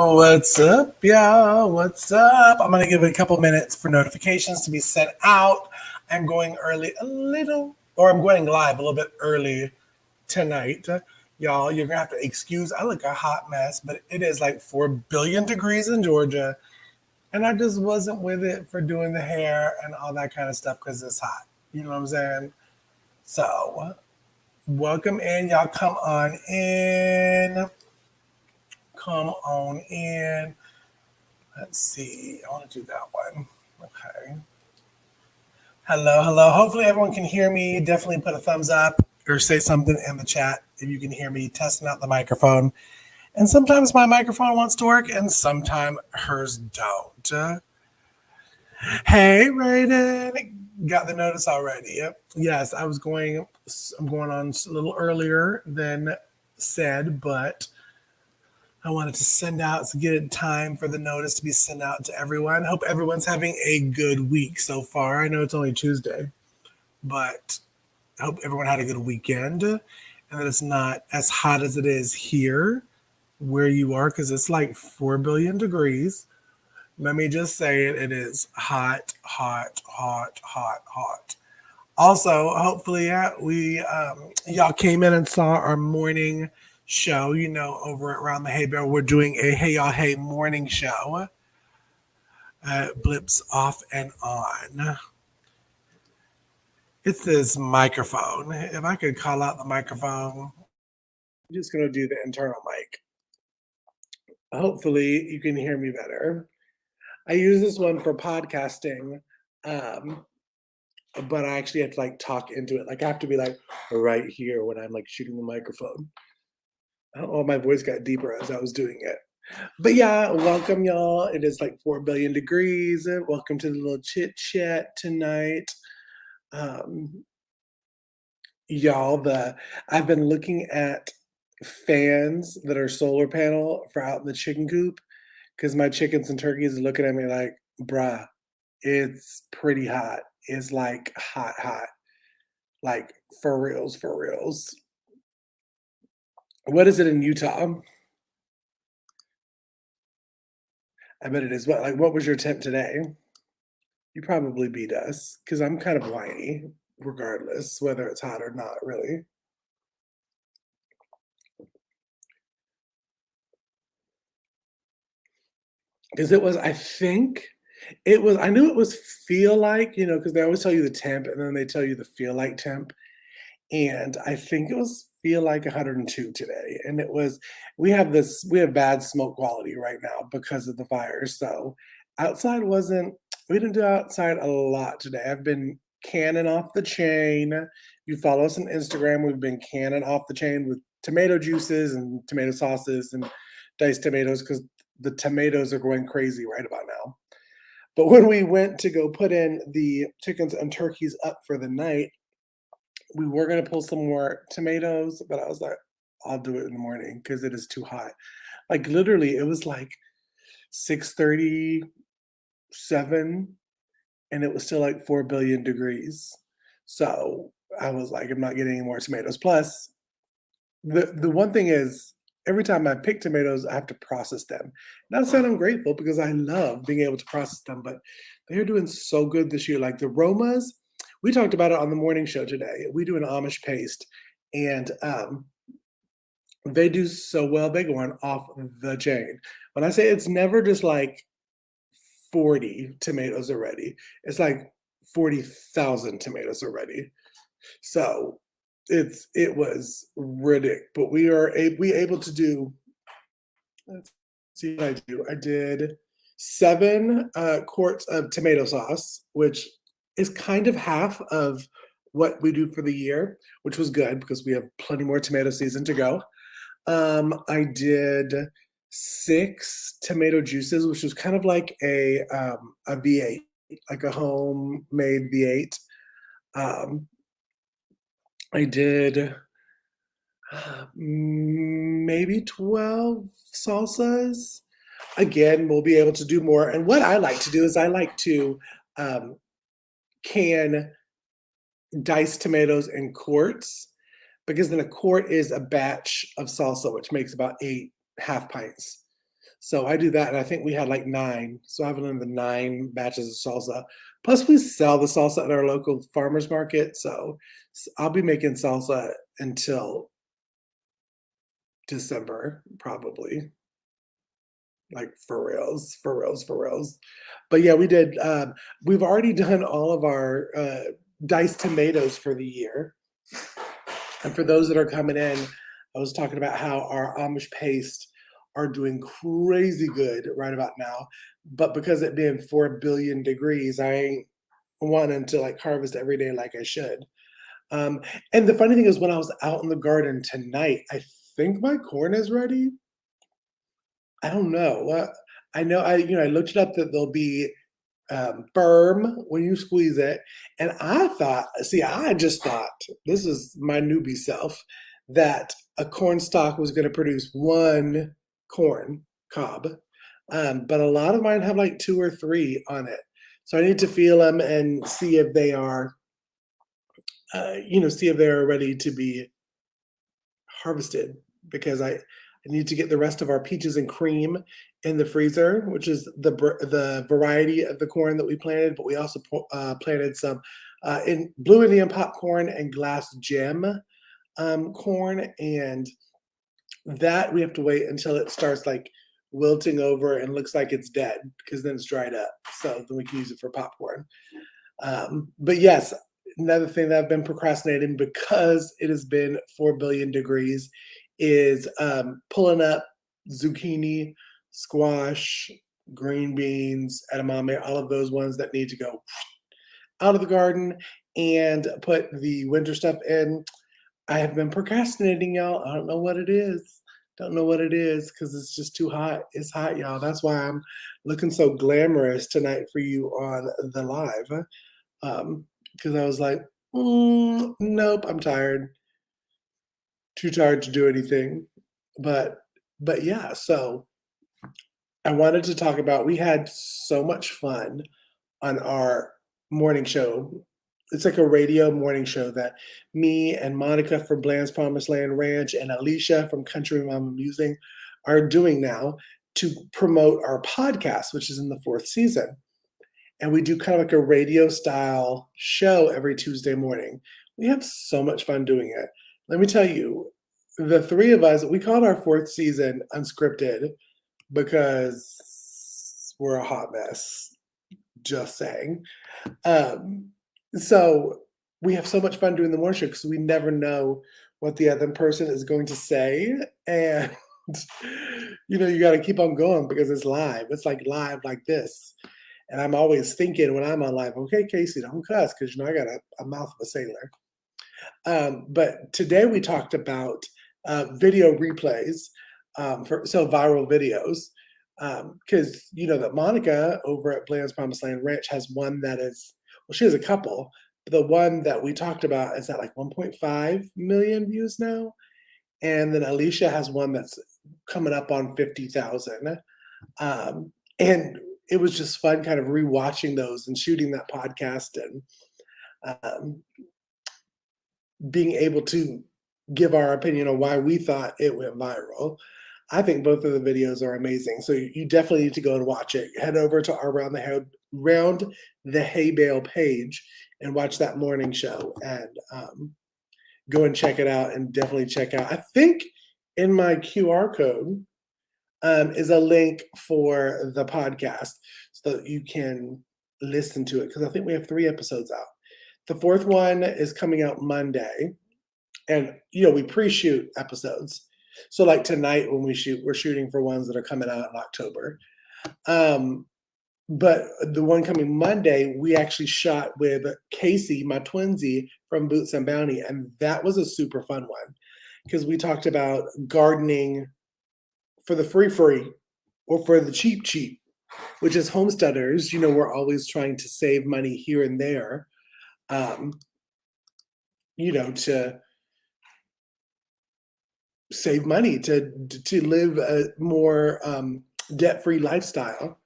What's up, y'all? What's up? I'm gonna give it a couple minutes for notifications to be sent out. I'm going early a little, or I'm going live a little bit early tonight. Y'all, you're gonna have to excuse. I look a hot mess, but it is like 4 billion degrees in Georgia, and I just wasn't with it for doing the hair and all that kind of stuff because it's hot. You know what I'm saying? So, welcome in, y'all. Come on in. Come on in. Let's see. I want to do that one. Okay. Hello, hello. Hopefully everyone can hear me. Definitely put a thumbs up or say something in the chat if you can hear me testing out the microphone. And sometimes my microphone wants to work and sometimes hers don't. Hey, Raiden. Got the notice already. Yep. Yes, I'm going on a little earlier than said, but I wanted to send out to get it time for the notice to be sent out to everyone. Hope everyone's having a good week so far. I know it's only Tuesday, but I hope everyone had a good weekend and that it's not as hot as it is here where you are because it's like 4 billion degrees. Let me just say it. It is hot, hot, hot, hot, hot. Also, hopefully, y'all came in and saw our morning show. Over at Round the Hay Bale, we're doing a Hey Y'all Hey morning show. Blips off and on. It's this microphone. If I could call out the microphone, I'm just going to do the internal mic. Hopefully, you can hear me better. I use this one for podcasting. But I actually have to talk into it. I have to be right here when I'm shooting the microphone. Oh, my voice got deeper as I was doing it. But yeah, welcome y'all. It is 4 billion degrees. Welcome to the little chit chat tonight. Y'all, I've been looking at fans that are solar panel for out in the chicken coop because my chickens and turkeys are looking at me like, bruh, it's pretty hot. It's hot, hot. For reals, for reals. What is it in Utah? I bet it is. What was your temp today? You probably beat us because I'm kind of whiny, regardless whether it's hot or not, really. Because it was, I think it was, I knew it was feel like, because they always tell you the temp and then they tell you the feel like temp. And I think it was feel like 102 today. And we have bad smoke quality right now because of the fires. So we didn't do outside a lot today. I've been canning off the chain. If you follow us on Instagram, we've been canning off the chain with tomato juices and tomato sauces and diced tomatoes because the tomatoes are going crazy right about now. But when we went to go put in the chickens and turkeys up for the night, we were going to pull some more tomatoes, but I was like, I'll do it in the morning because it is too hot. Literally, it was 6:37 and it was still 4 billion degrees. So I was like, I'm not getting any more tomatoes. Plus, the one thing is, every time I pick tomatoes, I have to process them. Not saying I'm grateful because I love being able to process them, but they're doing so good this year. The Romas, we talked about it on the morning show today. We do an Amish paste, and they do so well. They go on off the chain. When I say it's never just 40 tomatoes are ready, it's 40,000 tomatoes are ready. So it was ridiculous. But we able to do. Let's see what I do. I did 7 quarts of tomato sauce, which is kind of half of what we do for the year, which was good because we have plenty more tomato season to go. I did 6 tomato juices, which was kind of like a V8, like a homemade V8. I did maybe 12 salsas. Again, we'll be able to do more. And what I like to do is I like to can diced tomatoes in quarts because then a quart is a batch of salsa, which makes about 8 half pints. So I do that, and I think we had like 9. So I've learned the 9 batches of salsa. Plus, we sell the salsa at our local farmers market, so I'll be making salsa until December, probably, like for reals, for reals, for reals. But yeah, we've already done all of our diced tomatoes for the year. And for those that are coming in, I was talking about how our Amish paste are doing crazy good right about now. But because it being 4 billion degrees, I ain't wanting to like harvest every day like I should. Um, and the funny thing is, when I was out in the garden tonight, I think my corn is ready. I don't know. I know I looked it up that there'll be firm when you squeeze it. And I thought, see, I just thought, this is my newbie self, that a corn stalk was going to produce one corn cob. But a lot of mine have like 2 or 3 on it. So I need to feel them and see if they are, see if they're ready to be harvested because I need to get the rest of our peaches and cream in the freezer, which is the variety of the corn that we planted. But we also planted some in blue Indian popcorn and glass gem corn, and that we have to wait until it starts like wilting over and looks like it's dead because then it's dried up. So then we can use it for popcorn. But yes, another thing that I've been procrastinating because it has been 4 billion degrees is pulling up zucchini, squash, green beans, edamame, all of those ones that need to go out of the garden and put the winter stuff in. I have been procrastinating, y'all. I don't know what it is. Don't know what it is because it's just too hot. It's hot, y'all. That's why I'm looking so glamorous tonight for you on the live. Because I was like, nope, I'm tired. Too tired to do anything. But but yeah, so I wanted to talk about we had so much fun on our morning show. It's like a radio morning show that me and Monica from Bland's Promised Land Ranch and Alicia from Country Mama Musing are doing now to promote our podcast, which is in the 4th season. And we do kind of like a radio style show every Tuesday morning. We have so much fun doing it. Let me tell you, the 3 of us, we called our 4th season unscripted because we're a hot mess. Just saying. Um, so we have so much fun doing the morning show because we never know what the other person is going to say. And you got to keep on going because it's live. It's like live like this. And I'm always thinking when I'm on live, okay, Casey, don't cuss because I got a mouth of a sailor. But today we talked about video replays for viral videos because you know that Monica over at Bland's Promised Land Ranch has one that is she has a couple. But the one that we talked about is at like 1.5 million views now, and then Alicia has one that's coming up on 50,000. And it was just fun, kind of rewatching those and shooting that podcast and um, being able to give our opinion on why we thought it went viral. I think both of the videos are amazing. So you definitely need to go and watch it. Head over to our Round the Hay Bale page and watch that morning show and go and check it out and definitely check out. I think in my QR code is a link for the podcast so that you can listen to it because I think we have 3 episodes out. The 4th one is coming out Monday, and we pre-shoot episodes. So like tonight when we shoot, we're shooting for ones that are coming out in October. But the one coming Monday, we actually shot with Casey, my twinsy from Boots and Bounty, and that was a super fun one because we talked about gardening for the free or for the cheap, which is homesteaders. We're always trying to save money here and there, to save money to live a more debt-free lifestyle.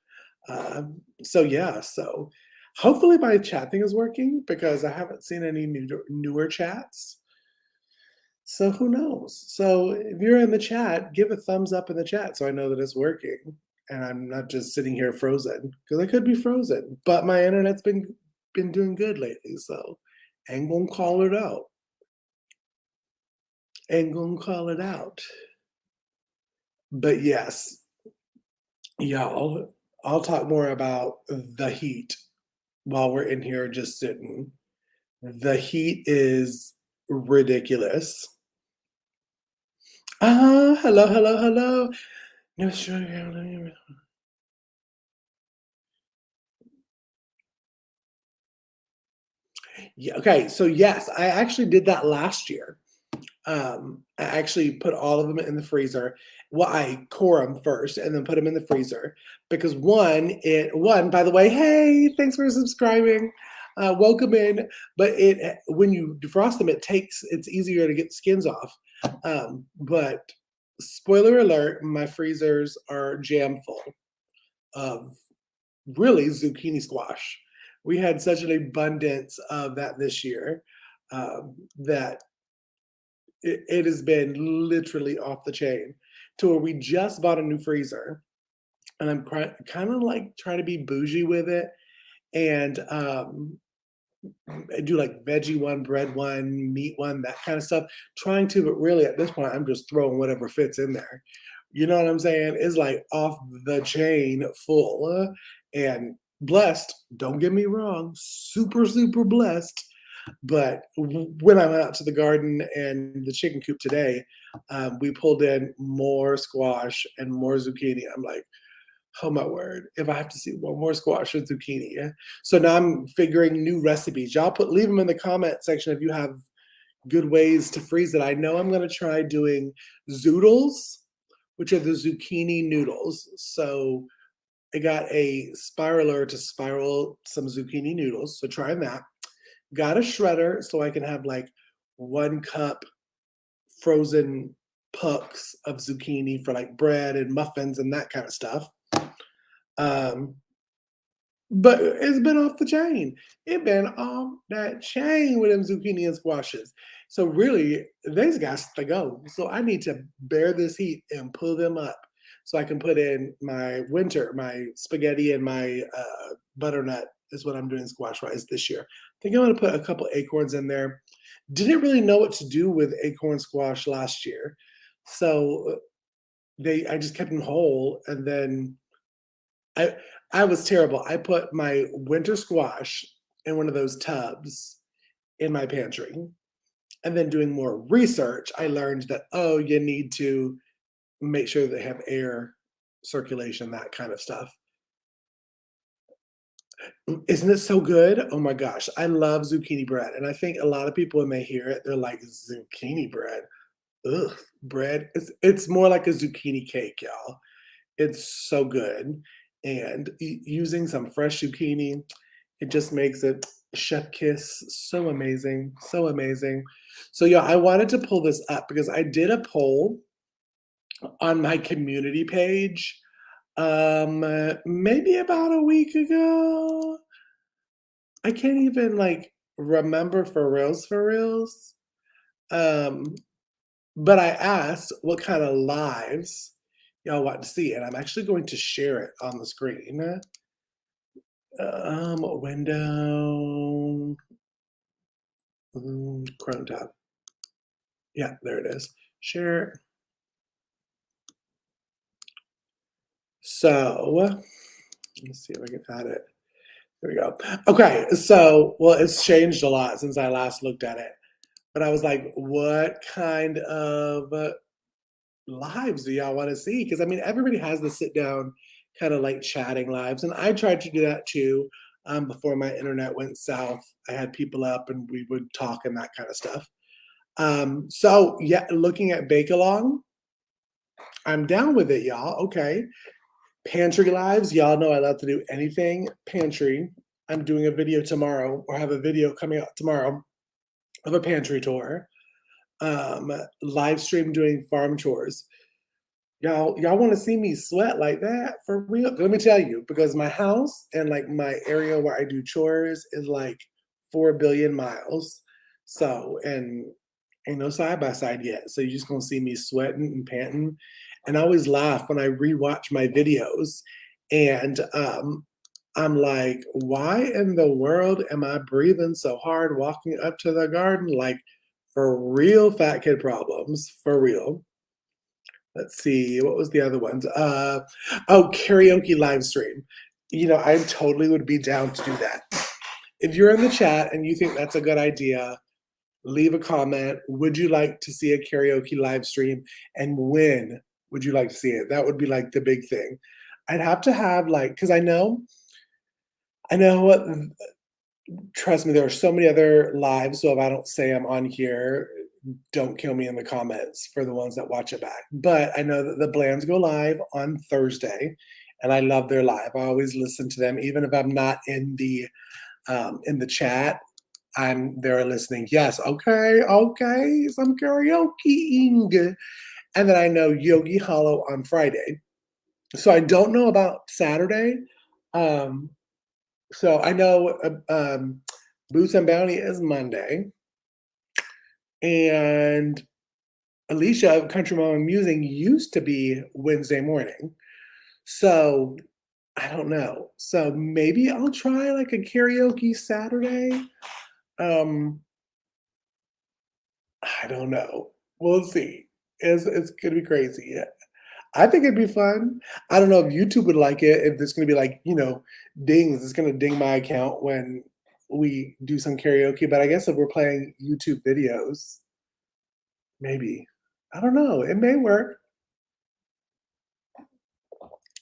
So yeah, so hopefully my chat thing is working because I haven't seen any newer chats. So who knows? So if you're in the chat, give a thumbs up in the chat so I know that it's working. and I'm not just sitting here frozen because I could be frozen. But my internet's been doing good lately, so ain't gonna call it out. Ain't gonna call it out. But yes, y'all, I'll talk more about the heat while we're in here just sitting. The heat is ridiculous. Ah, hello, hello, hello. No sugar. Yeah, okay, so yes, I actually did that last year. I actually put all of them in the freezer. Well, I core them first and then put them in the freezer because one, by the way, hey, thanks for subscribing. Welcome in. But it when you defrost them, it's easier to get the skins off. But spoiler alert, my freezers are jam full of really zucchini squash. We had such an abundance of that this year that it has been literally off the chain to where we just bought a new freezer and I'm kind of like trying to be bougie with it and I do like veggie one, bread one, meat one, that kind of stuff. Trying to, but really at this point, I'm just throwing whatever fits in there. You know what I'm saying? It's like off the chain full and blessed. Don't get me wrong, super, super blessed. But when I went out to the garden and the chicken coop today, we pulled in more squash and more zucchini. I'm like, oh my word, if I have to see one more squash or zucchini. Yeah. So now I'm figuring new recipes. Y'all leave them in the comment section if you have good ways to freeze it. I know I'm gonna try doing zoodles, which are the zucchini noodles. So I got a spiraler to spiral some zucchini noodles. So trying that. Got a shredder so I can have like 1 cup frozen pucks of zucchini for like bread and muffins and that kind of stuff. Um, but it's been off the chain. It been off that chain with them zucchini and squashes. So really, these got to go. So I need to bear this heat and pull them up so I can put in my spaghetti and my butternut is what I'm doing squash rice this year. I think I'm gonna put a couple acorns in there. Didn't really know what to do with acorn squash last year. So I just kept them whole and then I I was terrible. I put my winter squash in one of those tubs in my pantry, and then doing more research, I learned that, oh, you need to make sure they have air circulation, that kind of stuff. Isn't it so good? Oh my gosh, I love zucchini bread, and I think a lot of people when they hear it, they're like, "Zucchini bread? Ugh, bread?" It's more like a zucchini cake, y'all. It's so good, and using some fresh zucchini, it just makes it chef kiss so amazing, so amazing. So yeah, I wanted to pull this up because I did a poll on my community page, maybe about a week ago. I can't even like remember for reals, for reals. Um, but I asked what kind of lives y'all want to see, and I'm actually going to share it on the screen. Window, Chrome tab. Yeah, there it is. Share. So, let's see if I can add it. There we go. Okay, so, well, it's changed a lot since I last looked at it. But I was like, what kind of lives do y'all want to see? Because I mean, everybody has the sit down kind of like chatting lives, and I tried to do that too. Before my internet went south, I had people up and we would talk and that kind of stuff. So yeah, looking at Bake Along, I'm down with it, y'all. Okay, pantry lives, y'all know I love to do anything pantry. I'm doing a video tomorrow, or have a video coming out tomorrow of a pantry tour. Live stream doing farm chores. Y'all want to see me sweat like that for real? Let me tell you, because my house and like my area where I do chores is like 4 billion miles. So, and ain't no side by side yet. So you're just gonna see me sweating and panting. And I always laugh when I rewatch my videos and I'm like, why in the world am I breathing so hard walking up to the garden? Like, for real, fat kid problems, for real. Let's see, what was the other ones? Oh, karaoke live stream. I totally would be down to do that. If you're in the chat and you think that's a good idea, leave a comment. Would you like to see a karaoke live stream? And when would you like to see it? That would be like the big thing. I'd have to have like, because I know what, trust me, there are so many other lives. So if I don't say I'm on here, don't kill me in the comments for the ones that watch it back. But I know that the Blands go live on Thursday, and I love their live. I always listen to them, even if I'm not in the chat. I'm there listening. Yes, okay, okay, some karaokeing. And then I know Yogi Hollow on Friday. So I don't know about Saturday. Um, so I know Boots and Bounty is Monday. And Alicia of Country Mama Musing used to be Wednesday morning. So I don't know. So maybe I'll try like a karaoke Saturday. Um, I don't know. We'll see. It's gonna be crazy. Yeah. I think it'd be fun. I don't know if YouTube would like it, if there's gonna be like, dings. It's gonna ding my account when we do some karaoke. But I guess if we're playing YouTube videos, maybe. I don't know. It may work.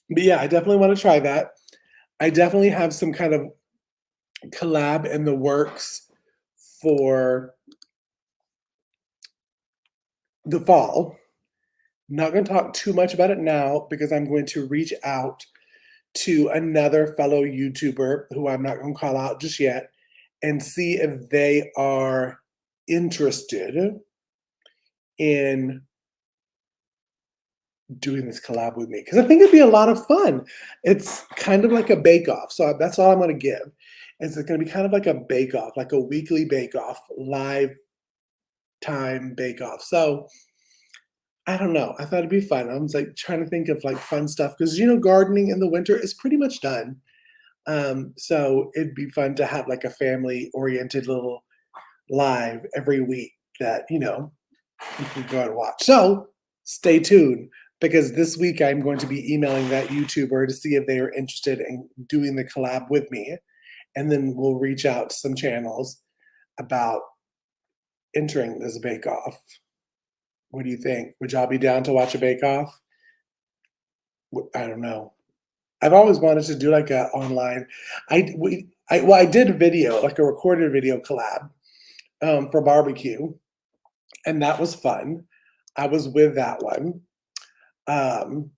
But yeah, I definitely want to try that. I definitely have some kind of collab in the works for the fall. Not going to talk too much about it now because I'm going to reach out to another fellow YouTuber who I'm not going to call out just yet and see if they are interested in doing this collab with me because I think it'd be a lot of fun. It's kind of like a bake off. So that's all I'm going to give. It's going to be kind of like a bake off, like a weekly bake off, live time bake off. So I don't know. I thought it'd be fun. I was like trying to think of like fun stuff because gardening in the winter is pretty much done. So it'd be fun to have like a family oriented little live every week that you can go and watch. So stay tuned because this week I'm going to be emailing that YouTuber to see if they are interested in doing the collab with me. And then we'll reach out to some channels about entering this bake off. What do you think? Would y'all be down to watch a bake off? I don't know. I've always wanted to do like a online. I did a video, like a recorded video collab for barbecue, and that was fun. I was with that one. Um,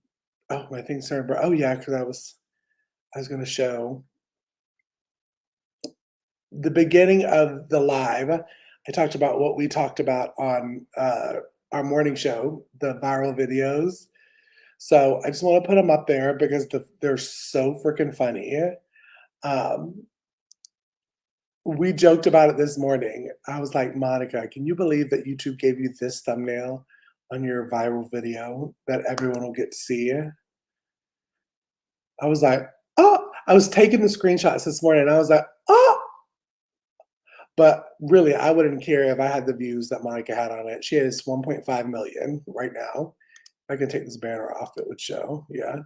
oh, my thing's started. Oh yeah, because I was going to show the beginning of the live. I talked about what we talked about on our morning show, the viral videos. So I just want to put them up there because they're so freaking funny. Um, we joked about it this morning. I was like, Monica, can you believe that YouTube gave you this thumbnail on your viral video that everyone will get to see? I was like, oh, I was taking the screenshots this morning and I was like, oh, but really, I wouldn't care if I had the views that Monica had on it. She has 1.5 million right now. If I can take this banner off, it would show. Yeah.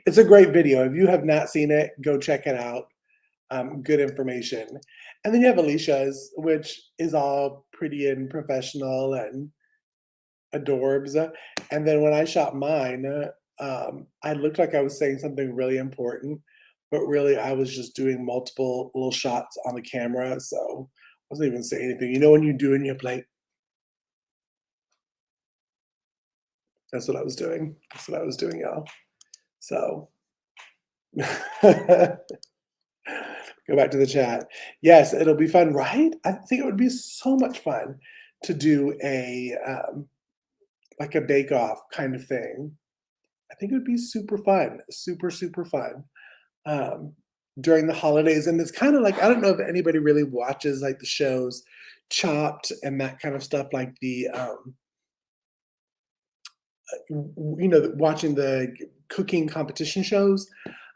It's a great video. If you have not seen it, go check it out. Good information. And then you have Alicia's, which is all pretty and professional and adorbs. And then when I shot mine, I looked like I was saying something really important, but really I was just doing multiple little shots on the camera. So I wasn't even saying anything. When you do in your plate, that's what I was doing. That's what I was doing, y'all. So go back to the chat. Yes, it'll be fun, right? I think it would be so much fun to do a like a bake off kind of thing. I think it would be super fun, super, super fun um, during the holidays. And it's kind of like, I don't know if anybody really watches like the shows Chopped and that kind of stuff, like the watching the cooking competition shows.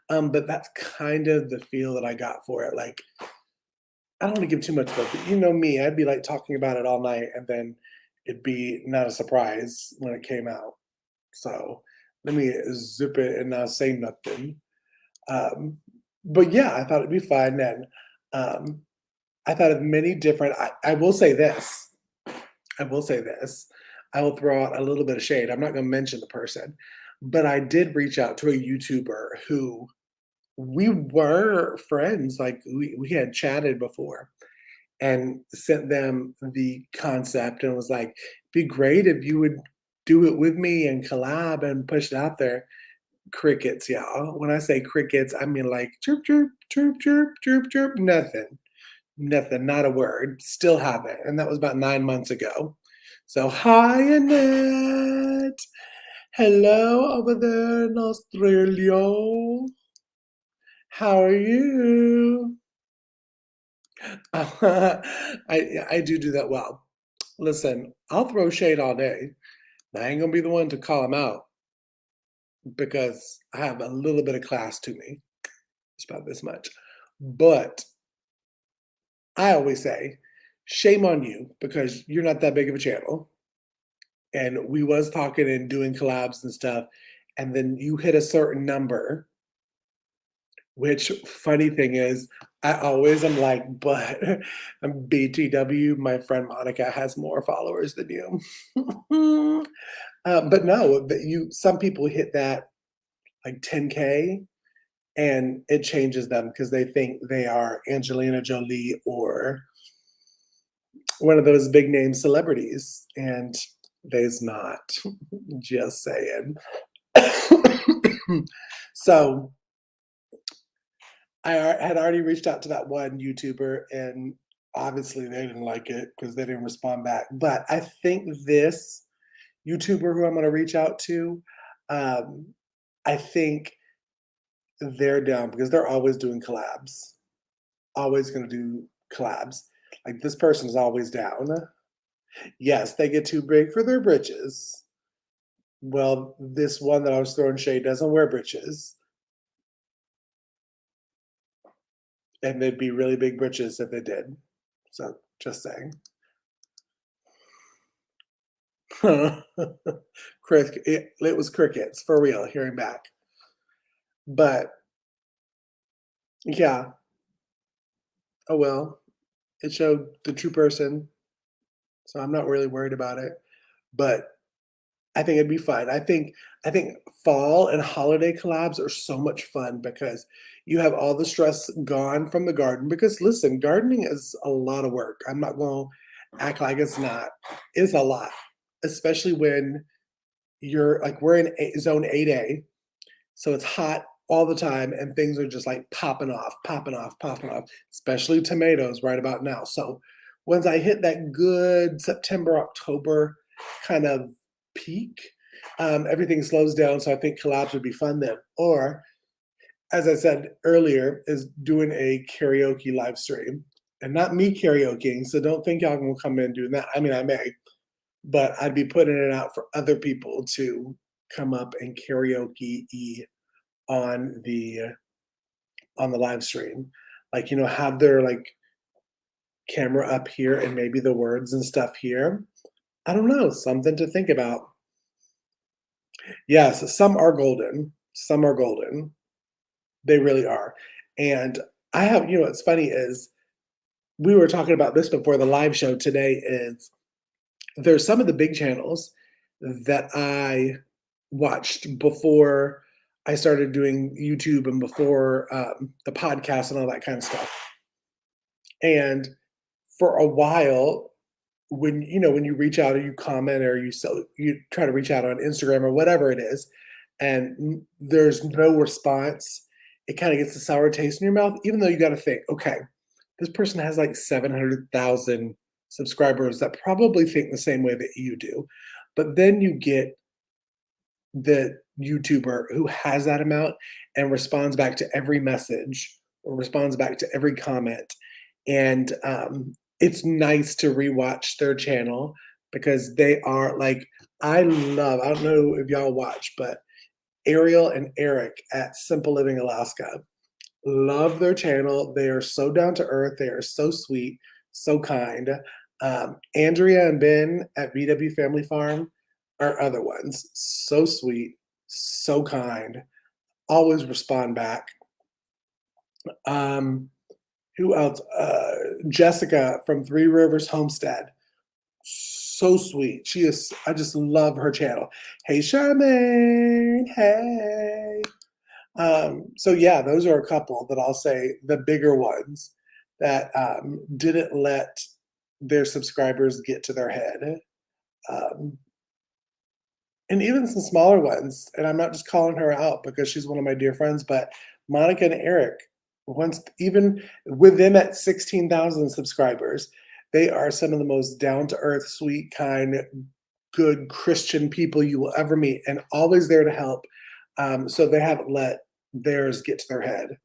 But that's kind of the feel that I got for it. Like, I don't want to give too much of it, but you know me, I'd be like talking about it all night, and then it'd be not a surprise when it came out. So let me zip it and not say nothing. Um, but yeah, I thought it'd be fun, and um, I thought of many different. I will say this. I will say this. I will throw out a little bit of shade. I'm not going to mention the person, but I did reach out to a YouTuber who we were friends. Like we had chatted before, and sent them the concept and was like, "Be great if you would do it with me and collab and push it out there." Crickets, y'all. When I say crickets, I mean like chirp, chirp, chirp, chirp, chirp, chirp, nothing. Nothing, not a word. Still haven't. And that was about 9 months ago. So, hi, Annette. Hello over there in Australia. How are you? I do that well. Listen, I'll throw shade all day. I ain't gonna be the one to call him out because I have a little bit of class to me. It's about this much. But I always say, shame on you because you're not that big of a channel. And we was talking and doing collabs and stuff, and then you hit a certain number, which funny thing is, I always am like, but BTW, my friend Monica has more followers than you. But no, that you some people hit that like 10K and it changes them because they think they are Angelina Jolie or one of those big name celebrities, and they's not. Just saying. So had already reached out to that one YouTuber, and obviously they didn't like it because they didn't respond back. But I think this YouTuber who I'm going to reach out to, um, I think they're down because they're always doing collabs. Always going to do collabs. Like this person is always down. Yes, they get too big for their britches. Well, this one that I was throwing shade doesn't wear britches, and they'd be really big britches if they did. So just saying. It was crickets for real. Hearing back, but yeah. Oh well, it showed the true person, so I'm not really worried about it. But I think it'd be fun. I think fall and holiday collabs are so much fun because you have all the stress gone from the garden. Because listen, gardening is a lot of work. I'm not going to act like it's not. It's a lot, especially when you're like we're in zone 8A, so it's hot all the time and things are just like popping off, popping off, popping off, especially tomatoes right about now. So once I hit that good September, October kind of peak, everything slows down. So I think collabs would be fun then. Or, as I said earlier, is doing a karaoke live stream. And not me karaokeing, so don't think y'all gonna come in doing that. I mean, I may, but I'd be putting it out for other people to come up and karaoke on the on the live stream. Like, have their like camera up here and maybe the words and stuff here. I don't know, something to think about. Yes, some are golden. Some are golden. They really are. And I have, what's funny is we were talking about this before the live show today is there's some of the big channels that I watched before I started doing YouTube and before the podcast and all that kind of stuff. And for a while, when you reach out or you comment or you try to reach out on Instagram or whatever it is, and there's no response, it kind of gets a sour taste in your mouth. Even though you got to think, okay, this person has like 700,000 subscribers that probably think the same way that you do, but then you get the YouTuber who has that amount and responds back to every message or responds back to every comment. And it's nice to rewatch their channel because they are like I don't know if y'all watch, but Ariel and Eric at Simple Living Alaska. Love their channel. They are so down to earth. They are so sweet, so kind. Andrea and Ben at VW Family Farm are other ones. So sweet, so kind. Always respond back. Um, who else? Jessica from Three Rivers Homestead. So sweet. She is. I just love her channel. Hey, Charmaine. Hey. So yeah, those are a couple that I'll say the bigger ones that didn't let their subscribers get to their head. Um, and even some smaller ones, and I'm not just calling her out because she's one of my dear friends, but Monica and Eric, once even with them at 16,000 subscribers, they are some of the most down to earth, sweet, kind, good Christian people you will ever meet, and always there to help. So they haven't let theirs get to their head.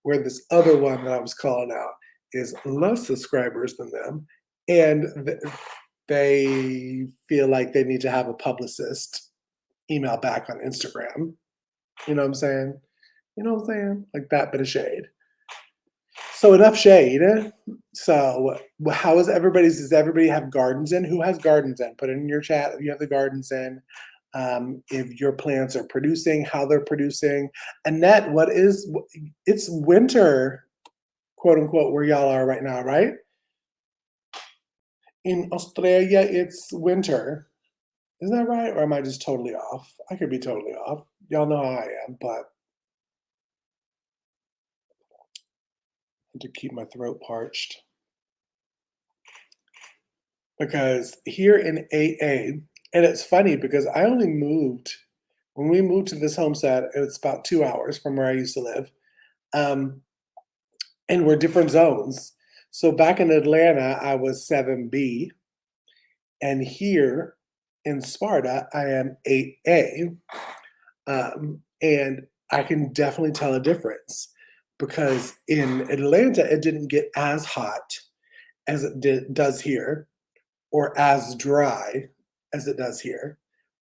Where this other one that I was calling out is less subscribers than them, and they feel like they need to have a publicist email back on Instagram. You know what I'm saying? You know what I'm saying? Like that bit of shade. So enough shade. So how is everybody's? Does everybody have gardens in? Who has gardens in? Put it in your chat if you have the gardens in. If your plants are producing, how they're producing. Annette, it's winter, quote unquote, where y'all are right now, right? In Australia, it's winter. Isn't that right? Or am I just totally off? I could be totally off. Y'all know how I am, but to keep my throat parched. Because here in AA, and it's funny because I only moved, when we moved to this homestead, it's about 2 hours from where I used to live. And we're different zones. So back in Atlanta, I was 7B, and here in Sparta, I am 8A. And I can definitely tell a difference because in Atlanta, it didn't get as hot as does here, or as dry as it does here.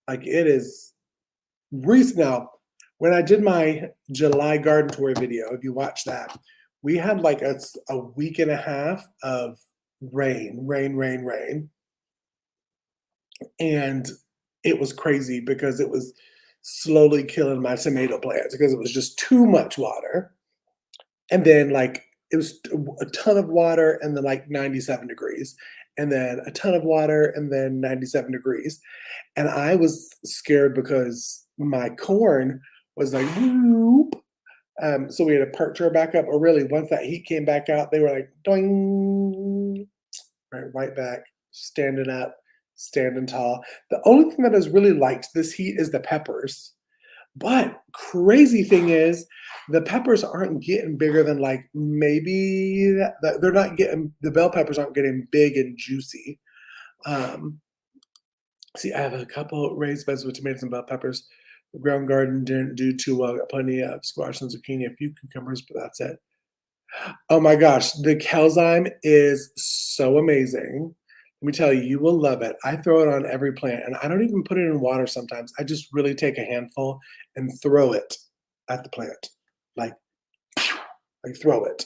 Like it is recent now. When I did my July garden tour video, if you watch that, we had like a week and a half of rain. And it was crazy because it was slowly killing my tomato plants because it was just too much water. And then like it was a ton of water and then like 97 degrees. And then a ton of water and then 97 degrees. And I was scared because my corn was like, whoop. So we had to perch her back up. Or really, once that heat came back out, they were like, doing, right back, standing up, standing tall. The only thing that has really liked this heat is the peppers. But crazy thing is, the peppers aren't getting bigger than like maybe they're not getting, the bell peppers aren't getting big and juicy. See, I have a couple raised beds with tomatoes and bell peppers. The ground garden didn't do too well. Got plenty of squash and zucchini, a few cucumbers, but that's it. Oh my gosh, the Kelzyme is so amazing. Let me tell you, you will love it. I throw it on every plant, and I don't even put it in water sometimes. I just really take a handful and throw it at the plant. Like, like throw it.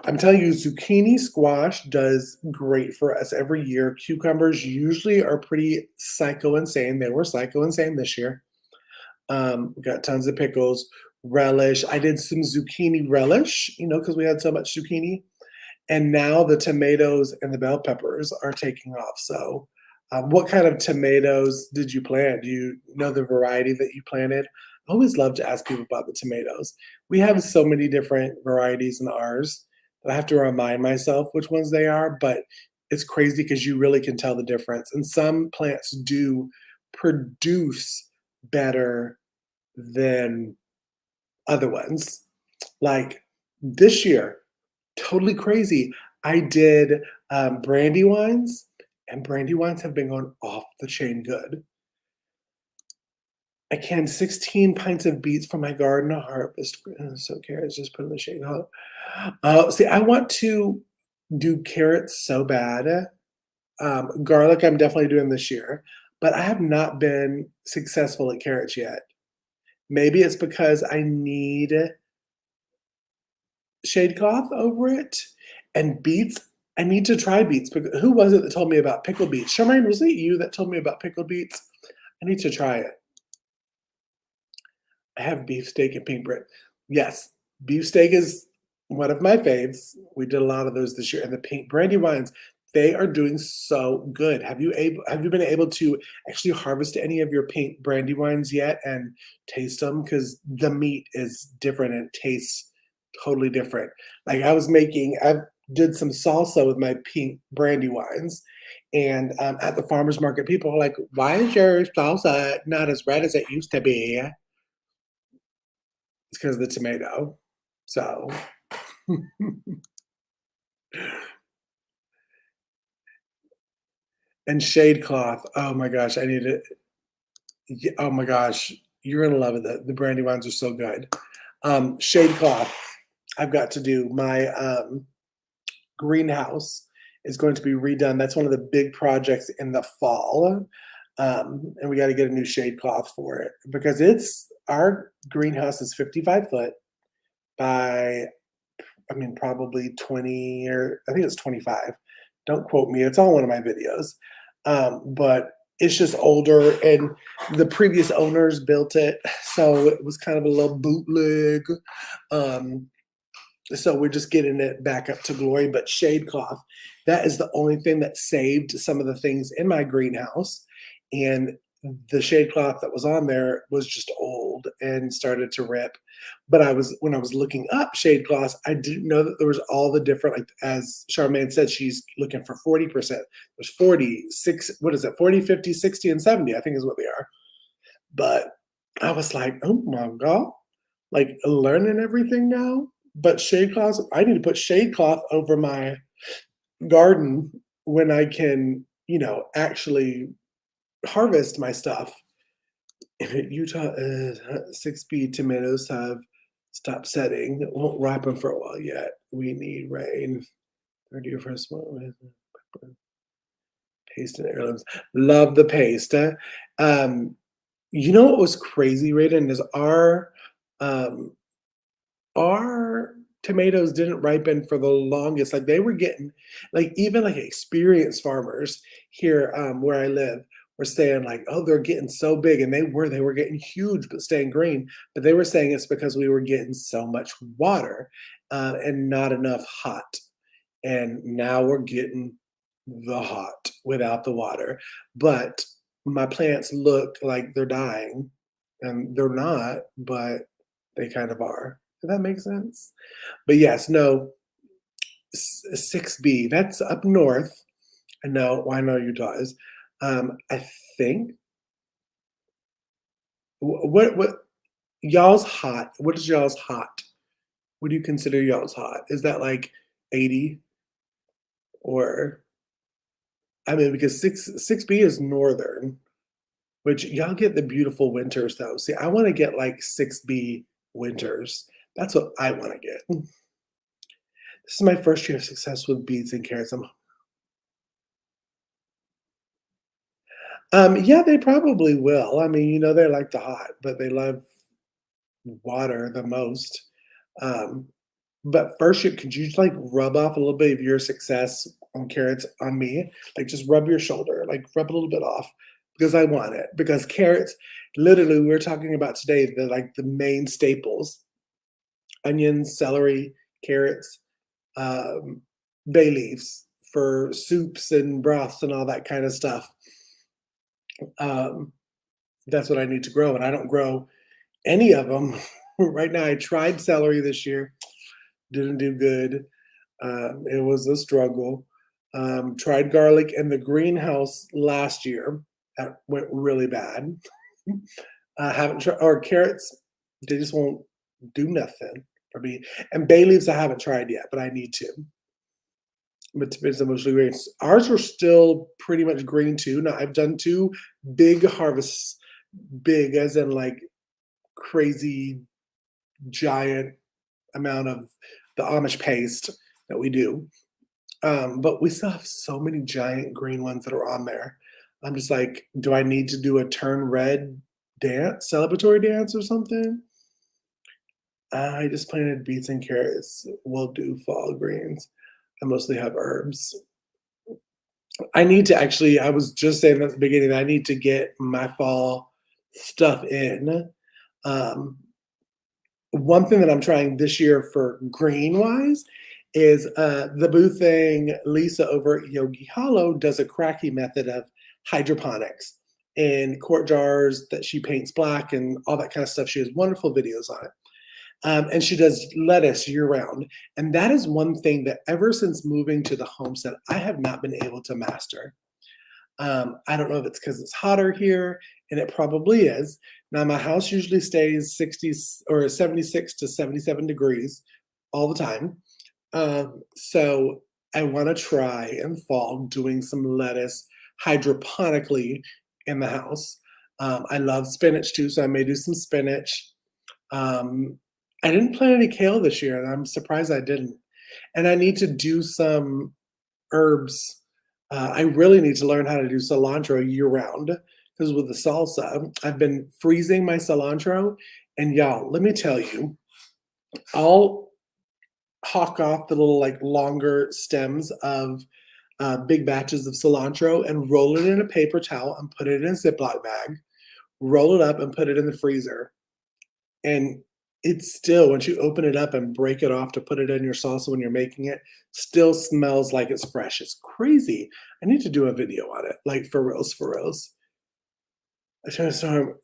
I'm telling you, zucchini squash does great for us every year. Cucumbers usually are pretty psycho insane. They were psycho insane this year. We got tons of pickles, relish. I did some zucchini relish, because we had so much zucchini. And now the tomatoes and the bell peppers are taking off. So, what kind of tomatoes did you plant? Do you know the variety that you planted? I always love to ask people about the tomatoes. We have so many different varieties in ours that I have to remind myself which ones they are, but it's crazy because you really can tell the difference. And some plants do produce better than other ones. Like this year, totally crazy. I did brandywines, and brandywines have been going off the chain good. I canned 16 pints of beets from my garden to harvest. So carrots, just put in the shade. See, I want to do carrots so bad. Garlic, I'm definitely doing this year, but I have not been successful at carrots yet. Maybe it's because I need shade cloth over it, and beets, I need to try beets, because who was it that told me about pickled beets? Charmaine, was it you that told me about pickled beets? I need to try it. I have beefsteak and pink bread. Yes, beefsteak is one of my faves. We did a lot of those this year, and the pink brandy wines, they are doing so good. Have you been able to actually harvest any of your pink brandy wines yet and taste them? Because the meat is different and it tastes totally different. Like I did some salsa with my pink brandy wines, and at the farmers market, people are like, "Why is your salsa not as red as it used to be?" It's because of the tomato. So, and shade cloth. Oh my gosh, I need it. Oh my gosh, you're gonna love it. The brandy wines are so good. Shade cloth. I've got to do my greenhouse is going to be redone. That's one of the big projects in the fall. And we got to get a new shade cloth for it because it's our greenhouse is 55 foot by, I mean, probably 20, or I think it's 25. Don't quote me. It's on one of my videos. But it's just older, and the previous owners built it. So it was kind of a little bootleg. Um, so we're just getting it back up to glory. But shade cloth, that is the only thing that saved some of the things in my greenhouse. And the shade cloth that was on there was just old and started to rip. But when I was looking up shade cloths, I didn't know that there was all the different, like as Charmaine said, she's looking for 40%. There's 46, what is it, 40, 50, 60, and 70, I think is what they are. But I was like, oh my God, like learning everything now. But shade cloths, I need to put shade cloth over my garden when I can, actually harvest my stuff. Utah, 6B tomatoes have stopped setting. It won't ripen for a while yet. We need rain. 30 or first one. Paste and heirlooms. Love the paste. Um, you know what was crazy, Raiden, is um, our tomatoes didn't ripen for the longest. Like they were getting, like even like experienced farmers here where I live were saying like, oh, they're getting so big, and they were getting huge but staying green. But they were saying it's because we were getting so much water and not enough hot. And now we're getting the hot without the water. But my plants look like they're dying, and they're not, but they kind of are. Does that make sense? But yes, no, 6B, that's up north. I know, well, I know Utah is. I think, what, y'all's hot? What is y'all's hot? What do you consider y'all's hot? Is that like 80, or, I mean, because 6B is northern, which y'all get the beautiful winters though. See, I want to get like 6B winters. That's what I want to get. This is my first year of success with beets and carrots. Yeah, they probably will. I mean, they like the hot, but they love water the most. Um, but first, could you just like rub off a little bit of your success on carrots on me? Like just rub your shoulder, like rub a little bit off, because I want it. Because carrots, literally, we are talking about today the main staples: onions, celery, carrots, um, bay leaves for soups and broths and all that kind of stuff. Um, that's what I need to grow, and I don't grow any of them right now. I tried celery this year, didn't do good. It was a struggle. Tried garlic in the greenhouse last year. That went really bad. I haven't tried, or carrots. They just won't do nothing for me. And bay leaves I haven't tried yet, but I need to. But tomatoes are mostly green. Ours are still pretty much green too. Now I've done 2 big harvests, big as in like crazy giant amount of the Amish paste that we do. But we still have so many giant green ones that are on there. I'm just like, do I need to do a turn red dance, celebratory dance or something? I just planted beets and carrots. We'll do fall greens. I mostly have herbs. I need to actually, I was just saying at the beginning, I need to get my fall stuff in. Um, One thing that I'm trying this year for green wise is the boo thing. Lisa over at Yogi Hollow does a cracky method of hydroponics in quart jars that she paints black and all that kind of stuff. She has wonderful videos on it. And she does lettuce year round. And that is one thing that ever since moving to the homestead, I have not been able to master. I don't know if it's because it's hotter here, and it probably is. Now, my house usually stays 60 or 76 to 77 degrees all the time. So I want to try in fall doing some lettuce hydroponically in the house. I love spinach too, so I may do some spinach. Um, I didn't plant any kale this year, and I'm surprised I didn't. And I need to do some herbs. I really need to learn how to do cilantro year round because with the salsa, I've been freezing my cilantro. And y'all, let me tell you, I'll hawk off the little like longer stems of big batches of cilantro and roll it in a paper towel and put it in a Ziploc bag, roll it up and put it in the freezer. And it's still, once you open it up and break it off to put it in your salsa when you're making it, still smells like it's fresh. It's crazy. I need to do a video on it, like for reals, for reals. I try to start.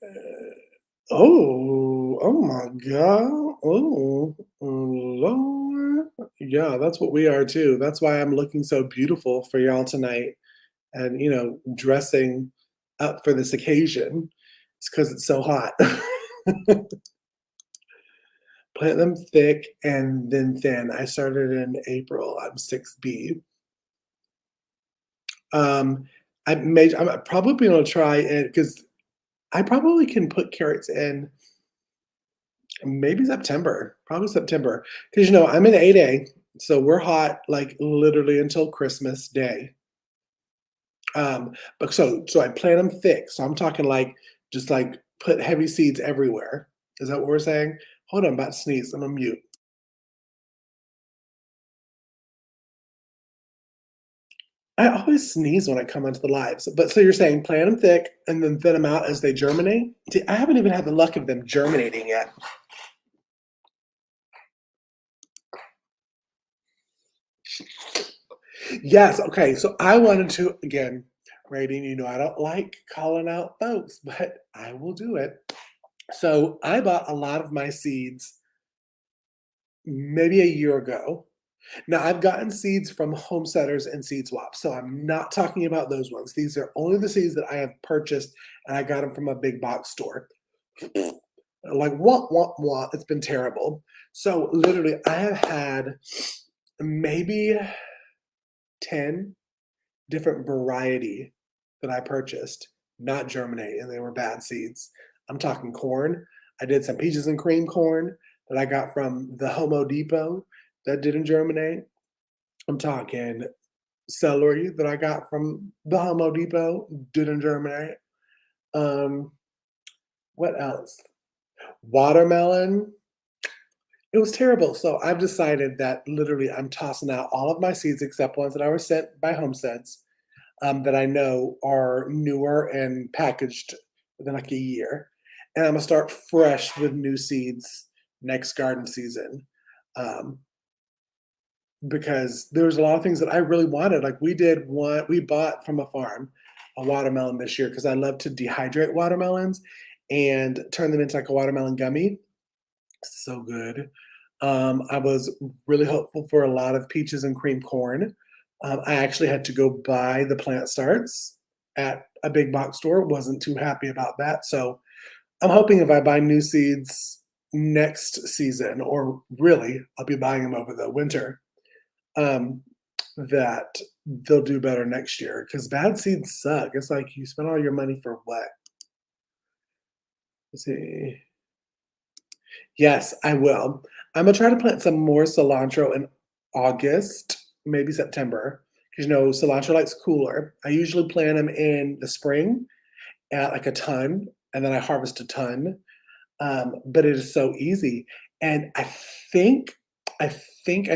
Oh my God. Oh, Lord. Yeah, that's what we are too. That's why I'm looking so beautiful for y'all tonight and, dressing up for this occasion. It's because it's so hot. Plant them thick and then thin. I started in April. I'm 6B. I'm probably gonna try it because I probably can put carrots in maybe September, probably September. Because I'm in 8A, so we're hot like literally until Christmas Day. But so I plant them thick. So I'm talking like just like put heavy seeds everywhere. Is that what we're saying? Hold on, I'm about to sneeze. I'm on mute. I always sneeze when I come onto the lives. But so you're saying plant them thick and then thin them out as they germinate? See, I haven't even had the luck of them germinating yet. Yes, okay. So I wanted to again, rating, I don't like calling out folks, but I will do it. So I bought a lot of my seeds maybe a year ago. Now I've gotten seeds from homesteaders and seed swaps, so I'm not talking about those ones. These are only the seeds that I have purchased, and I got them from a big box store. Like what? It's been terrible. So literally, I have had maybe 10 different variety that I purchased not germinate, and they were bad seeds. I'm talking corn. I did some peaches and cream corn that I got from the Homo Depot that didn't germinate. I'm talking celery that I got from the Homo Depot didn't germinate. Um, what else? Watermelon. It was terrible. So I've decided that literally I'm tossing out all of my seeds except ones that I were sent by homesteads that I know are newer and packaged within like a year. And I'm gonna start fresh with new seeds next garden season. Um, because there's a lot of things that I really wanted. Like we bought from a farm a watermelon this year because I love to dehydrate watermelons and turn them into like a watermelon gummy. So good. I was really hopeful for a lot of peaches and cream corn. I actually had to go buy the plant starts at a big box store. Wasn't too happy about that. So I'm hoping if I buy new seeds next season, or really, I'll be buying them over the winter, um, that they'll do better next year. Because bad seeds suck. It's like you spend all your money for what? Let's see. Yes, I will. I'm gonna try to plant some more cilantro in August, maybe September, because cilantro likes cooler. I usually plant them in the spring at like a ton, and then I harvest a ton. But it is so easy. And think, I think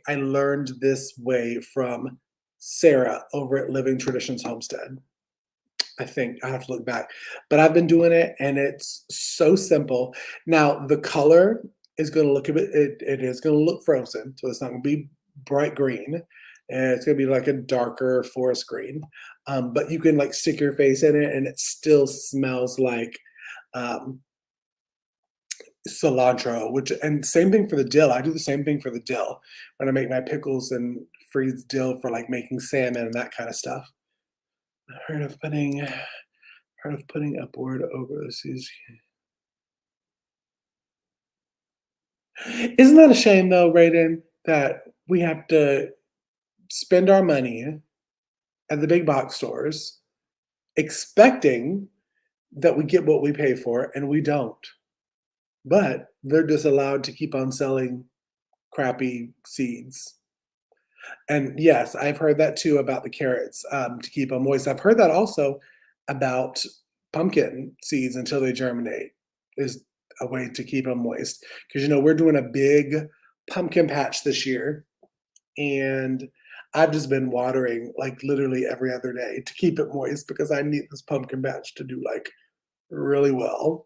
I learned this way from Sarah over at Living Traditions Homestead. I think I have to look back, but I've been doing it and it's so simple. Now the color is going to look a bit, it is going to look frozen. So it's not going to be bright green. And it's going to be like a darker forest green. But you can like stick your face in it and it still smells like, um, cilantro, which and same thing for the dill. I do the same thing for the dill when I make my pickles and freeze dill for like making salmon and that kind of stuff. I heard of putting upward over the seas. Isn't that a shame though, Raiden, that we have to spend our money at the big box stores expecting that we get what we pay for and we don't. But they're just allowed to keep on selling crappy seeds. And yes, I've heard that too about the carrots, to keep them moist. I've heard that also about pumpkin seeds until they germinate is a way to keep them moist. Because we're doing a big pumpkin patch this year, and I've just been watering like literally every other day to keep it moist because I need this pumpkin patch to do like really well.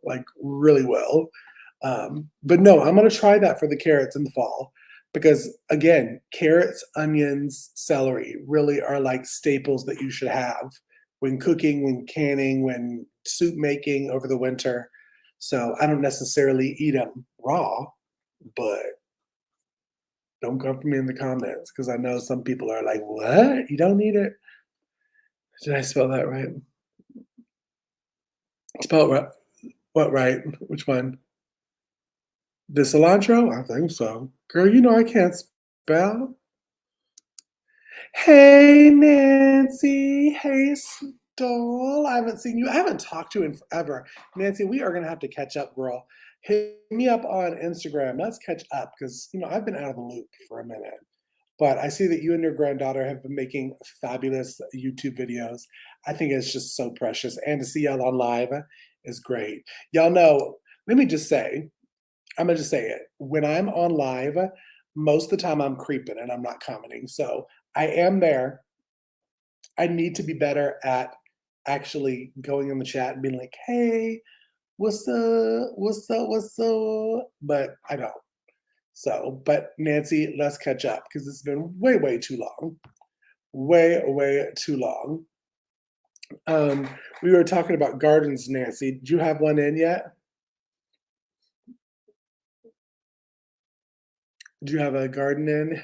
But no, I'm gonna try that for the carrots in the fall because again, carrots, onions, celery really are like staples that you should have when cooking, when canning, when soup making over the winter. So I don't necessarily eat them raw, but don't come for me in the comments because I know some people are like, "What? You don't eat it?" Did I spell that right? Spell it right. What right? Which one? The cilantro? I think so. Girl, I can't spell. Hey, Nancy. Hey, Stoll. I haven't seen you. I haven't talked to you in forever. Nancy, we are going to have to catch up, girl. Hit me up on Instagram. Let's catch up because, I've been out of the loop for a minute. But I see that you and your granddaughter have been making fabulous YouTube videos. I think it's just so precious. And to see y'all on live is great. Y'all know, let me just say, I'm gonna just say it. When I'm on live, most of the time I'm creeping and I'm not commenting. So I am there. I need to be better at actually going in the chat and being like, hey, what's up? What's up? What's up? But I don't. So, but Nancy, let's catch up because it's been way, way too long. Way, way too long. We were talking about gardens, Nancy. Did you have one in yet? Did you have a garden in?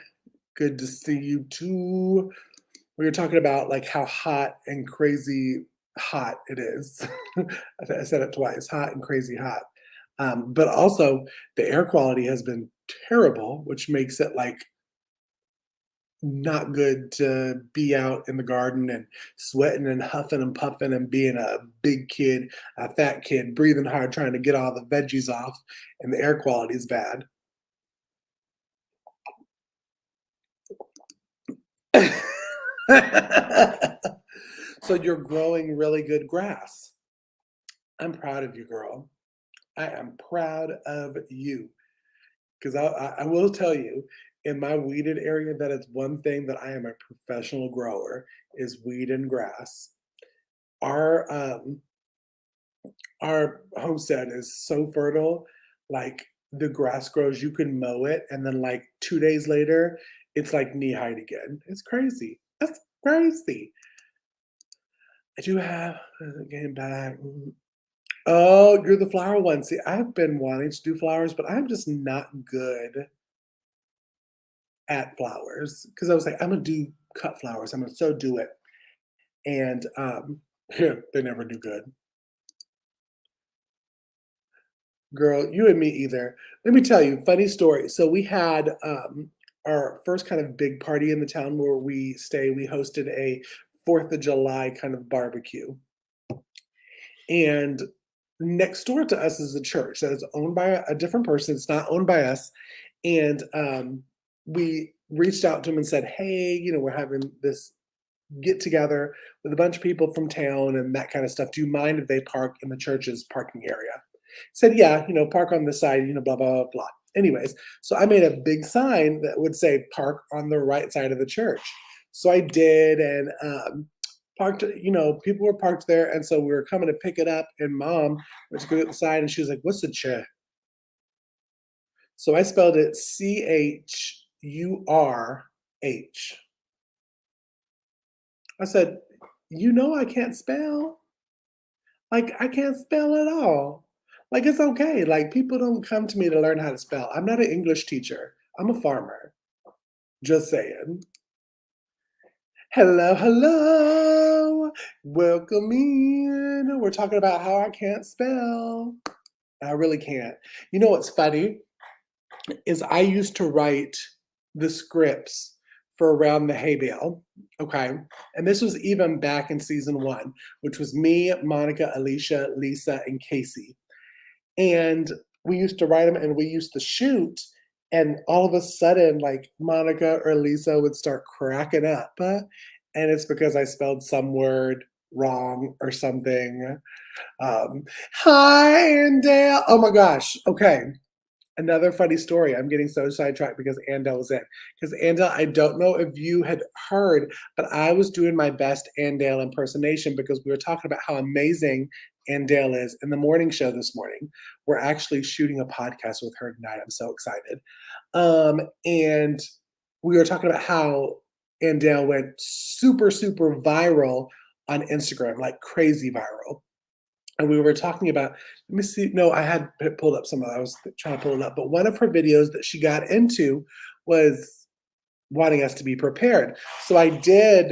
Good to see you too. We were talking about like how hot and crazy hot it is. I said it twice, hot and crazy hot. But also the air quality has been terrible, which makes it like not good to be out in the garden and sweating and huffing and puffing and being a big kid, a fat kid, breathing hard, trying to get all the veggies off, and the air quality is bad. So you're growing really good grass. I'm proud of you, girl. I am proud of you. Because I will tell you, in my weeded area, that is one thing that I am a professional grower is weed and grass. Our our homestead is so fertile, like the grass grows, you can mow it, and then like 2 days later, it's like knee height again. It's crazy. That's crazy. I do have getting back. Oh, you're the flower one. See, I've been wanting to do flowers, but I'm just not good at flowers because I was like, I'm gonna do cut flowers. I'm gonna so do it, and they never do good. Girl, you and me either. Let me tell you, funny story. So we had our first kind of big party in the town where we stay. We hosted a 4th of July kind of barbecue, and next door to us is a church that is owned by a different person. It's not owned by us. And we reached out to him and said, hey, we're having this get together with a bunch of people from town and that kind of stuff. Do you mind if they park in the church's parking area? Said, yeah, park on the side, blah, blah, blah, blah. Anyways, so I made a big sign that would say park on the right side of the church. So I did, and parked, people were parked there. And so we were coming to pick it up, and mom went to go get the sign, and she was like, what's the ch? So I spelled it Church. I said, I can't spell. Like, I can't spell at all. Like, it's okay. Like, people don't come to me to learn how to spell. I'm not an English teacher. I'm a farmer. Just saying. Hello, hello. Welcome in. We're talking about how I can't spell. I really can't. You know what's funny is I used to write the scripts for Around the Hay Bale. Okay. And this was even back in season 1, which was me, Monica, Alicia, Lisa, and Casey. And we used to write them and we used to shoot. And all of a sudden, like Monica or Lisa would start cracking up. And it's because I spelled some word wrong or something. Um, Hi, Andale. Oh my gosh. Okay. Another funny story. I'm getting so sidetracked because Andale was in. Because Andale, I don't know if you had heard, but I was doing my best Andale impersonation because we were talking about how amazing Andale is in the morning show this morning. We're actually shooting a podcast with her tonight. I'm so excited. And we were talking about how Andale went super, super viral on Instagram, like crazy viral. And we were talking about, let me see, no, I had pulled up some of I was trying to pull it up, but one of her videos that she got into was wanting us to be prepared. So I did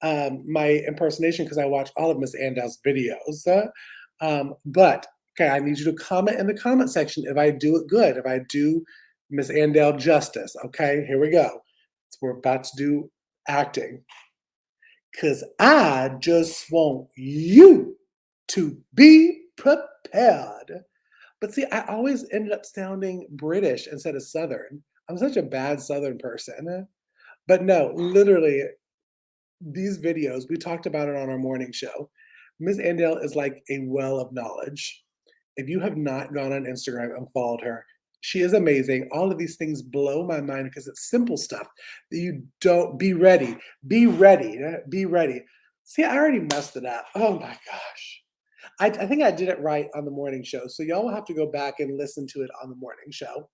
my impersonation because I watch all of Miss Andal's videos. But okay, I need you to comment in the comment section if I do it good, if I do Miss Andal justice. Okay, here we go. So we're about to do acting. Because I just want you to be prepared. But see, I always ended up sounding British instead of Southern. I'm such a bad Southern person. But no, literally, these videos, we talked about it on our morning show. Miss Andale is like a well of knowledge. If you have not gone on Instagram and followed her, she is amazing. All of these things blow my mind because it's simple stuff that you don't be ready. Be ready. Be ready. See, I already messed it up. Oh my gosh. I think I did it right on the morning show. So y'all will have to go back and listen to it on the morning show.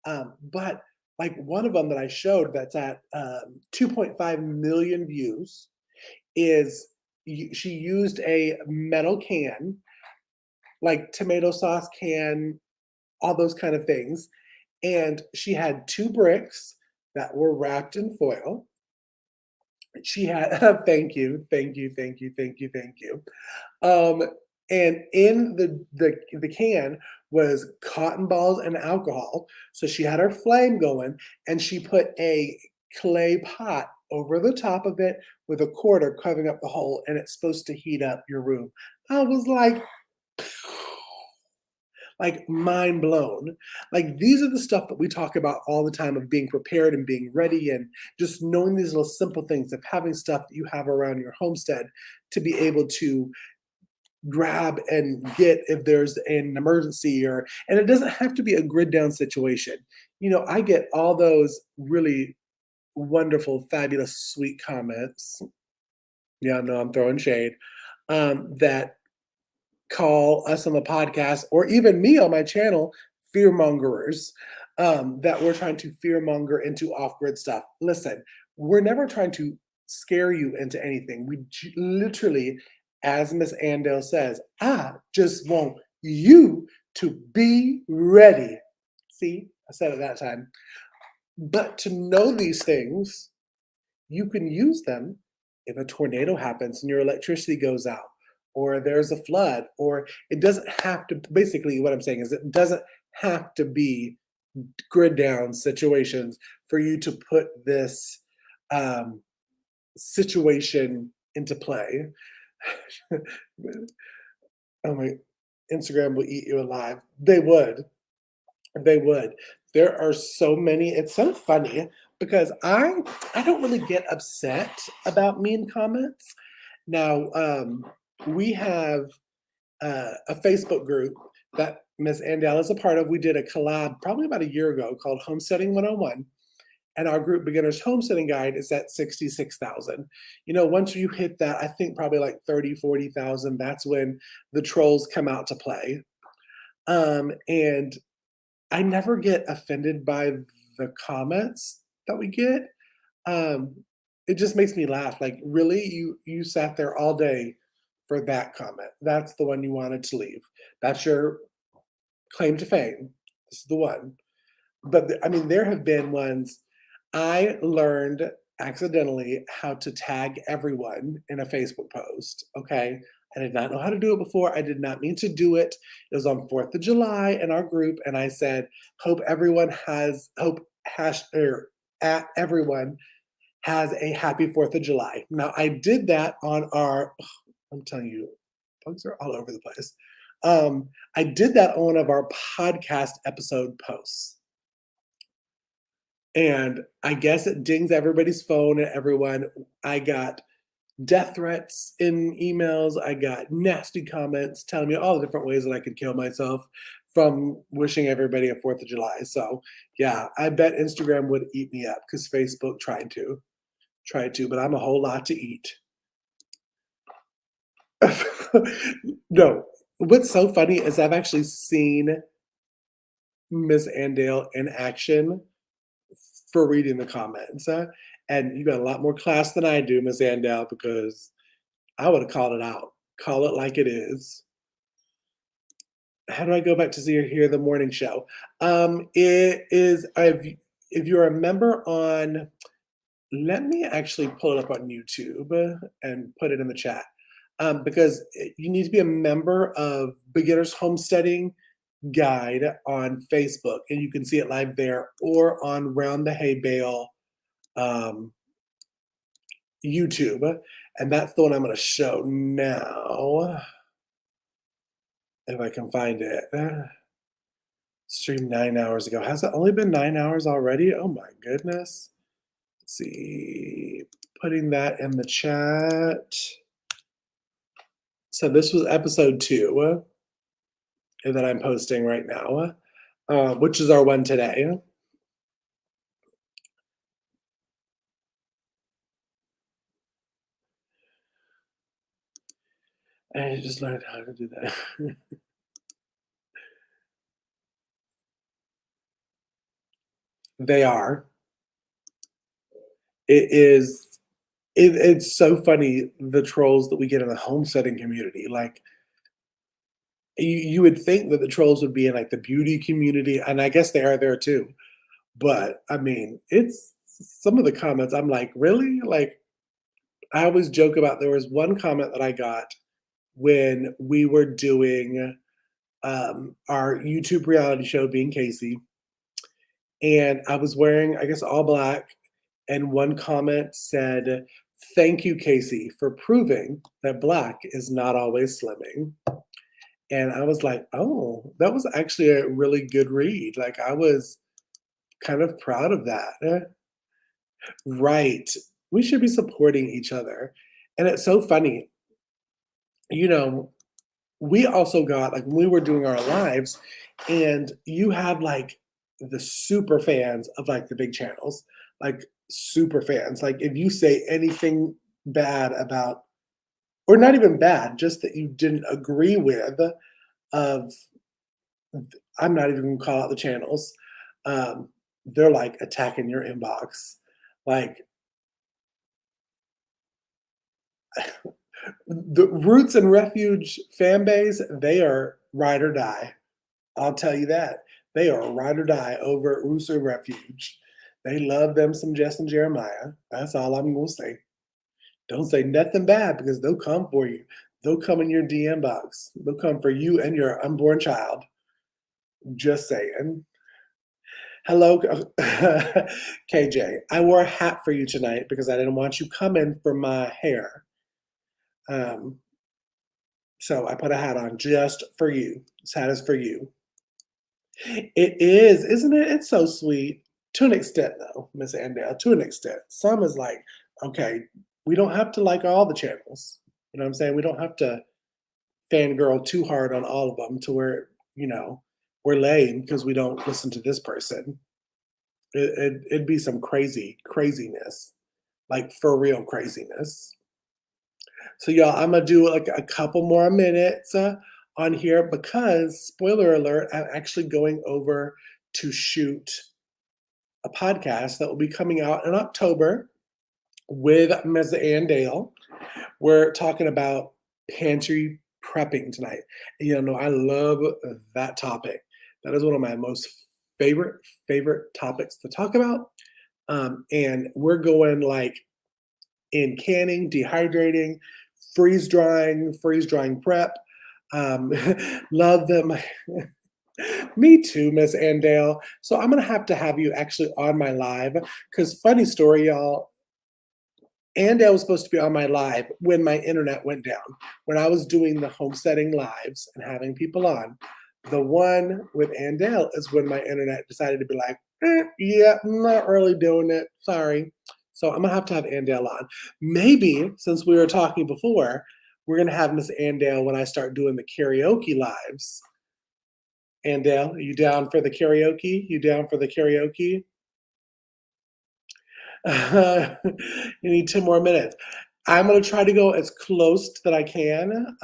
But like one of them that I showed that's at 2.5 million views is she used a metal can, like tomato sauce can, all those kind of things. And she had 2 bricks that were wrapped in foil. She had, thank you, thank you, thank you, thank you, thank you. Um, and in the can was cotton balls and alcohol. So she had her flame going, and she put a clay pot over the top of it with a quarter covering up the hole, and it's supposed to heat up your room. I was like mind blown. Like these are the stuff that we talk about all the time of being prepared and being ready and just knowing these little simple things of having stuff that you have around your homestead to be able to grab and get if there's an emergency or and it doesn't have to be a grid down situation. I get all those really wonderful, fabulous, sweet comments. Yeah, no, I'm throwing shade. That call us on the podcast or even me on my channel fear mongers, that we're trying to fear monger into off grid stuff. Listen, we're never trying to scare you into anything. We literally, as Miss Andale says, I just want you to be ready. See, I said it that time. But to know these things, you can use them if a tornado happens and your electricity goes out, or there's a flood, or it doesn't have to, basically, what I'm saying is it doesn't have to be grid down situations for you to put this situation into play. Oh my, Instagram will eat you alive. They would. They would. There are so many. It's so funny because I don't really get upset about mean comments. Now, we have a Facebook group that Miss Andell is a part of. We did a collab probably about a year ago called Homesteading 101. And our group beginners homesteading guide is at 66,000. Once you hit that, I think probably like 30, 40,000, that's when the trolls come out to play. And I never get offended by the comments that we get. Um, it just makes me laugh. Like, really, you sat there all day for that comment. That's the one you wanted to leave. That's your claim to fame. This is the one. But I mean, there have been ones I learned accidentally how to tag everyone in a Facebook post. Okay. I did not know how to do it before. I did not mean to do it. It was on 4th of July in our group, and I said, hope hash or at everyone has a happy 4th of July. Now I did that on our I'm telling you, bugs are all over the place. I did that on one of our podcast episode posts. And I guess it dings everybody's phone and everyone. I got death threats in emails. I got nasty comments telling me all the different ways that I could kill myself from wishing everybody a 4th of July. So, yeah, I bet Instagram would eat me up because Facebook tried to, but I'm a whole lot to eat. No, what's so funny is I've actually seen Miss Andale in action for reading the comments. And you got a lot more class than I do, Miss Andale, because I would have called it out. Call it like it is. How do I go back to see or hear the morning show? It is if you're a member on, let me actually pull it up on YouTube and put it in the chat. Because you need to be a member of Beginners Homesteading Guide on Facebook, and you can see it live there or on Round the Hay Bale YouTube. And that's the one I'm going to show now. If I can find it. Streamed 9 hours ago. Has it only been 9 hours already? Oh my goodness. Let's see. Putting that in the chat. So this was episode 2 that I'm posting right now, which is our one today. I just learned how to do that. They are. It's so funny, the trolls that we get in the homesteading community. Like, you would think that the trolls would be in like the beauty community, and I guess they are there too. But I mean, it's some of the comments I'm like, really? Like, I always joke about there was one comment that I got when we were doing our YouTube reality show, Being Casey, and I was wearing, I guess, all black, and one comment said, "Thank you, Casey, for proving that black is not always slimming." And I was like, "Oh, that was actually a really good read." Like, I was kind of proud of that. Right. We should be supporting each other. And it's so funny, you know, we also got like when we were doing our lives, and you have like the super fans of like the big channels, like super fans. Like, if you say anything bad about, or not even bad, just that you didn't agree with, of, I'm not even gonna call out the channels. They're like attacking your inbox. Like, the Roots and Refuge fan base, they are ride or die. I'll tell you that. They are ride or die over at Roots and Refuge. They love them some Jess and Jeremiah. That's all I'm gonna say. Don't say nothing bad because they'll come for you. They'll come in your DM box. They'll come for you and your unborn child. Just saying. Hello, KJ. I wore a hat for you tonight because I didn't want you coming for my hair. Um, so I put a hat on just for you. This hat is for you. It is, isn't it? It's so sweet. To an extent, though, Miss Andale, to an extent. Some is like, okay, we don't have to like all the channels. You know what I'm saying? We don't have to fangirl too hard on all of them to where, we're lame because we don't listen to this person. It'd be some craziness, like for real craziness. So, y'all, I'm gonna do like a couple more minutes on here because, spoiler alert, I'm actually going over to shoot a podcast that will be coming out in October with Ms. Andale. We're talking about pantry prepping tonight. And, I love that topic. That is one of my most favorite topics to talk about. And we're going like in canning, dehydrating, freeze drying prep. Love them. Me too, Miss Andale. So I'm gonna have to have you actually on my live because funny story, y'all. Andale was supposed to be on my live when my internet went down. When I was doing the homesteading lives and having people on, the one with Andale is when my internet decided to be like, yeah, I'm not really doing it. Sorry. So I'm gonna have to have Andale on. Maybe since we were talking before, we're gonna have Miss Andale when I start doing the karaoke lives. Andale, are you down for the karaoke? You down for the karaoke? You need 2 more minutes. I'm gonna try to go as close that I can,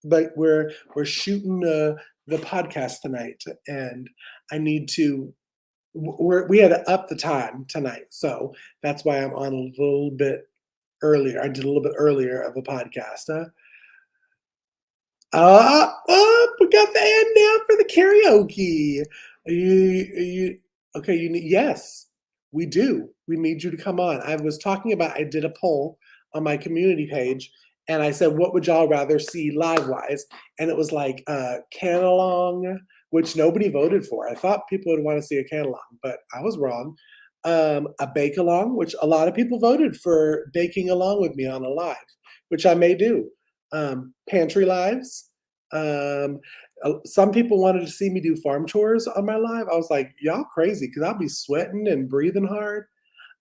but we're shooting the podcast tonight, and I need to. We had to up the time tonight, so that's why I'm on a little bit earlier. I did a little bit earlier of a podcast. We got the end down for the karaoke. Okay, yes, we do. We need you to come on. I did a poll on my community page and I said, what would y'all rather see live wise? And it was like can along, which nobody voted for. I thought people would want to see a can along, but I was wrong. A bake along, which a lot of people voted for baking along with me on a live, which I may do. Pantry lives. Some people wanted to see me do farm chores on my live. I was like, y'all crazy because I'll be sweating and breathing hard.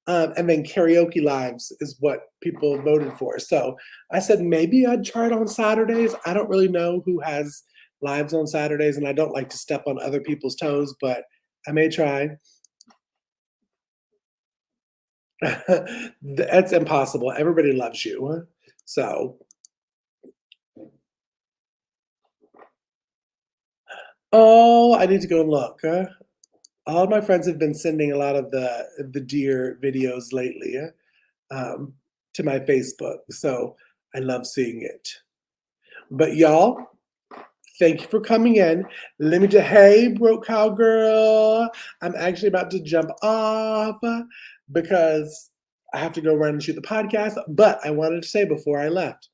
And then karaoke lives is what people voted for. So I said maybe I'd try it on Saturdays. I don't really know who has lives on Saturdays, and I don't like to step on other people's toes, but I may try. That's impossible. Everybody loves you. So, oh, I need to go and look. All of my friends have been sending a lot of the deer videos lately to my Facebook, so I love seeing it. But y'all, thank you for coming in. Let me just, hey, broke cowgirl. I'm actually about to jump off because I have to go run and shoot the podcast. But I wanted to say before I left,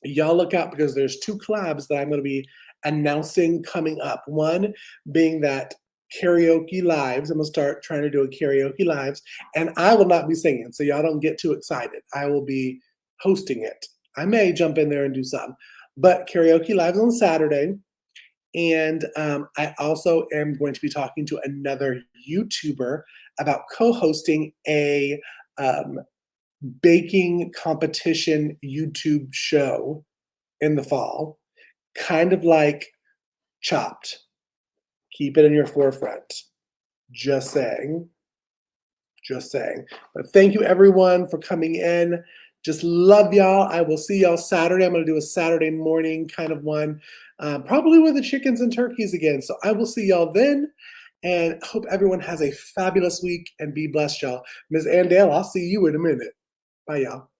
y'all look out because there's 2 collabs that I'm going to be announcing coming up. One being that karaoke lives. I'm going to start trying to do a karaoke lives, and I will not be singing, so y'all don't get too excited. I will be hosting it. I may jump in there and do some, but karaoke lives on Saturday. And I also am going to be talking to another YouTuber about co-hosting a baking competition YouTube show in the fall, kind of like Chopped. Keep it in your forefront. Just saying. Just saying. But thank you everyone for coming in. Just love y'all. I will see y'all Saturday. I'm going to do a Saturday morning kind of one, probably with the chickens and turkeys again. So I will see y'all then. And hope everyone has a fabulous week and be blessed, y'all. Ms. Andale, I'll see you in a minute. Bye, y'all.